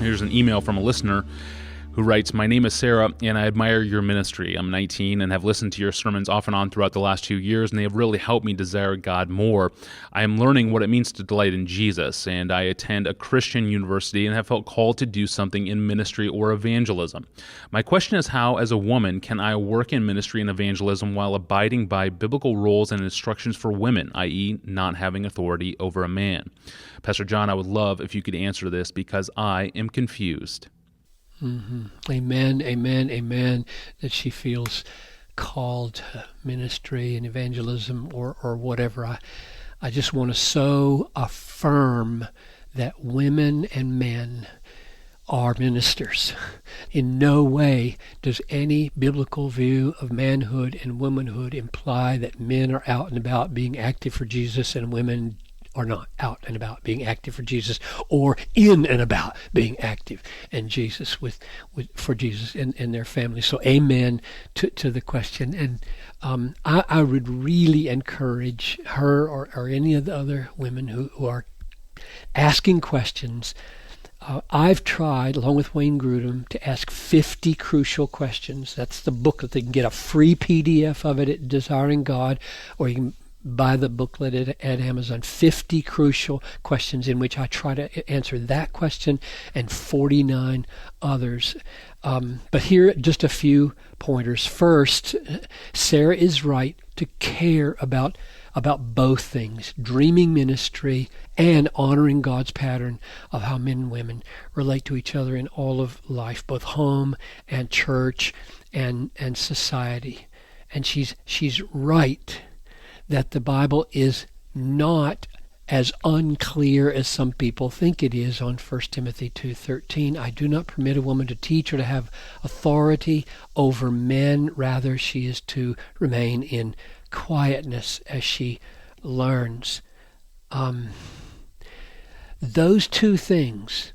Here's an email from a listener who writes, "My name is Sarah, and I admire your ministry. I'm 19 and have listened to your sermons off and on throughout the last 2 years, and they have really helped me desire God more. I am learning what it means to delight in Jesus, and I attend a Christian university and have felt called to do something in ministry or evangelism. My question is, how, as a woman, can I work in ministry and evangelism while abiding by biblical rules and instructions for women, i.e., not having authority over a man? Pastor John, I would love if you could answer this because I am confused." Mm-hmm. Amen, amen, amen, that she feels called to ministry and evangelism or whatever. I just want to so affirm that women and men are ministers. In no way does any biblical view of manhood and womanhood imply that men are out and about being active for Jesus and women are not out and about being active for Jesus, or in and about being active and Jesus for Jesus and their family. So amen to the question. And I would really encourage her or any of the other women who are asking questions. I've tried, along with Wayne Grudem, to ask 50 crucial questions. That's the booklet. They can get a free PDF of it at Desiring God, or you can buy the booklet at Amazon. 50 crucial questions in which I try to answer that question and 49 others. But here, just a few pointers. First, Sarah is right to care about both things, dreaming ministry and honoring God's pattern of how men and women relate to each other in all of life, both home and church and society. And she's right that the Bible is not as unclear as some people think it is on 1 Timothy 2:13. I do not permit a woman to teach or to have authority over men. Rather, she is to remain in quietness as she learns. Those two things,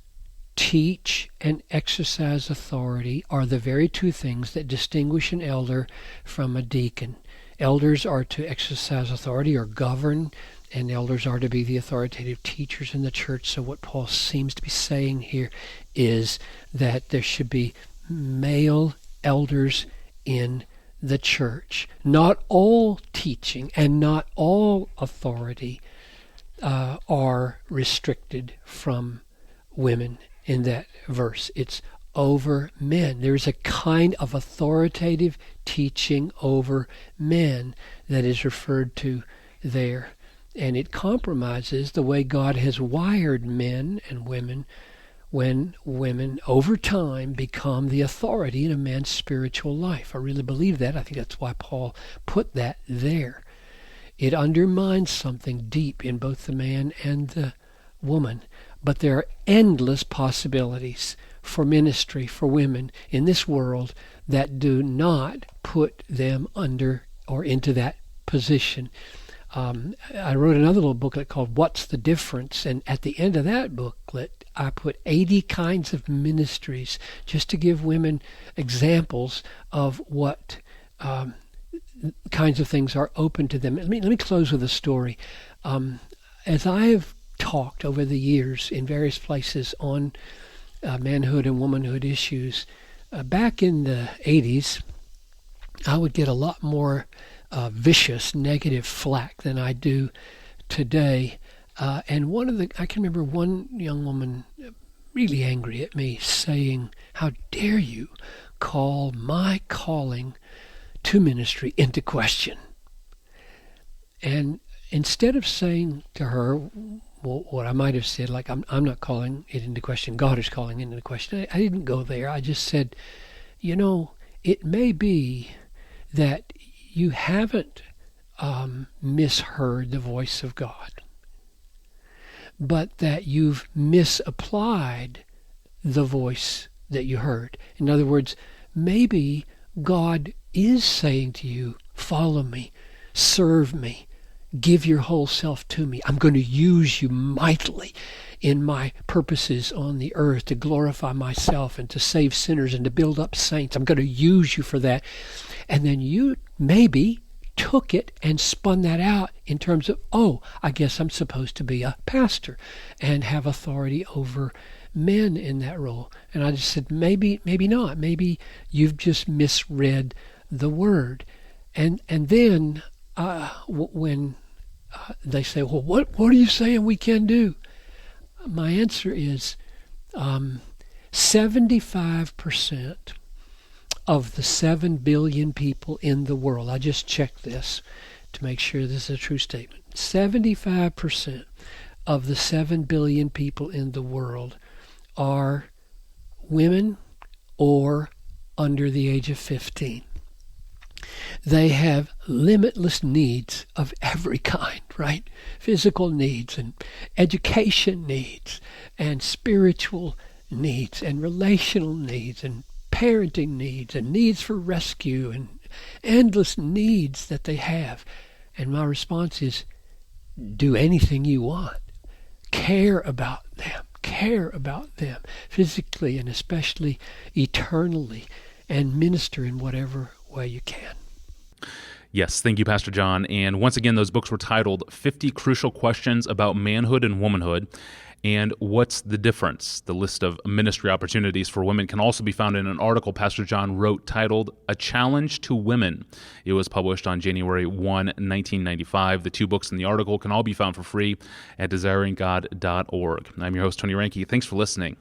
teach and exercise authority, are the very two things that distinguish an elder from a deacon. Elders are to exercise authority or govern, and elders are to be the authoritative teachers in the church. So what Paul seems to be saying here is that there should be male elders in the church. Not all teaching and not all authority are restricted from women in that verse. It's over men. There's a kind of authoritative teaching over men that is referred to there. And it compromises the way God has wired men and women when women over time become the authority in a man's spiritual life. I really believe that. I think that's why Paul put that there. It undermines something deep in both the man and the woman. But there are endless possibilities for ministry for women in this world that do not put them under or into that position. I wrote another little booklet called What's the Difference? And at the end of that booklet, I put 80 kinds of ministries just to give women examples of what kinds of things are open to them. Let me close with a story. As I have talked over the years in various places on manhood and womanhood issues, back in the 80s, I would get a lot more vicious, negative flack than I do today. And I can remember one young woman really angry at me saying, "How dare you call my calling to ministry into question?" And instead of saying to her, well, what I might have said, like, I'm not calling it into question, God is calling it into question. I didn't go there. I just said, it may be that you haven't misheard the voice of God, but that you've misapplied the voice that you heard. In other words, maybe God is saying to you, follow me, serve me, give your whole self to me. I'm going to use you mightily in my purposes on the earth to glorify myself and to save sinners and to build up saints. I'm going to use you for that. And then you maybe took it and spun that out in terms of, oh, I guess I'm supposed to be a pastor and have authority over men in that role. And I just said, maybe not. Maybe you've just misread the word. And then when they say, well, what are you saying we can do? My answer is 75% of the 7 billion people in the world, I just checked this to make sure this is a true statement, 75% of the 7 billion people in the world are women or under the age of 15. They have limitless needs of every kind, right? Physical needs and education needs and spiritual needs and relational needs and parenting needs and needs for rescue and endless needs that they have. And my response is, do anything you want. Care about them. Care about them physically and especially eternally, and minister in whatever way you can. Yes, thank you, Pastor John. And once again, those books were titled 50 Crucial Questions About Manhood and Womanhood and What's the Difference? The list of ministry opportunities for women can also be found in an article Pastor John wrote titled A Challenge to Women. It was published on January 1, 1995. The 2 books in the article can all be found for free at desiringgod.org. I'm your host, Tony Reinke. Thanks for listening.